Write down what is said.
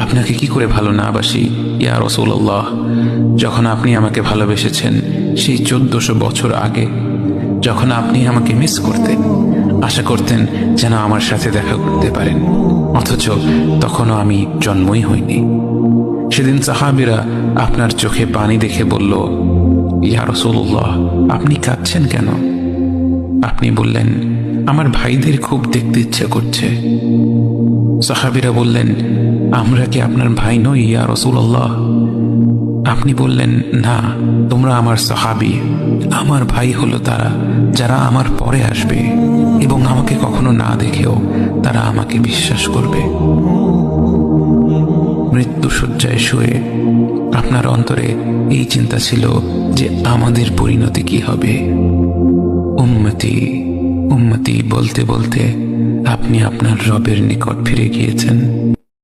আপনাকে কি করে ভালো না বাসি ইয়া রাসূলুল্লাহ। যখন আপনি আমাকে ভালোবেসেছেন সেই 1400 বছর আগে, যখন আপনি আমাকে মিস করতেন, আশা করতেন যেন আমার সাথে দেখা করতে পারেন, অথচ তখনও আমি জন্মই হইনি। সেদিন সাহাবীরা আপনার চোখে পানি দেখে বলল, ইয়া রাসূলুল্লাহ, আপনি কাঁদছেন কেন? আপনি বললেন, আমার ভাইদের খুব দেখতে ইচ্ছে করছে। সাহাবীরা বললেন, আমরা কি আপনার ভাই নই ইয়া রাসূলুল্লাহ? আপনি বললেন, না, তোমরা আমার সাহাবী। আমার ভাই হলো তারা যারা আমার পরে আসবে এবং আমাকে কখনো না দেখেও তারা আমাকে বিশ্বাস করবে। মৃত্যু শয্যায় শুয়ে আপনার অন্তরে এই চিন্তা ছিল যে আমাদের পরিণতি কি হবে। উম্মতি উম্মতি বলতে বলতে আপনি আপনার রবের নিকট ফিরে গিয়েছেন।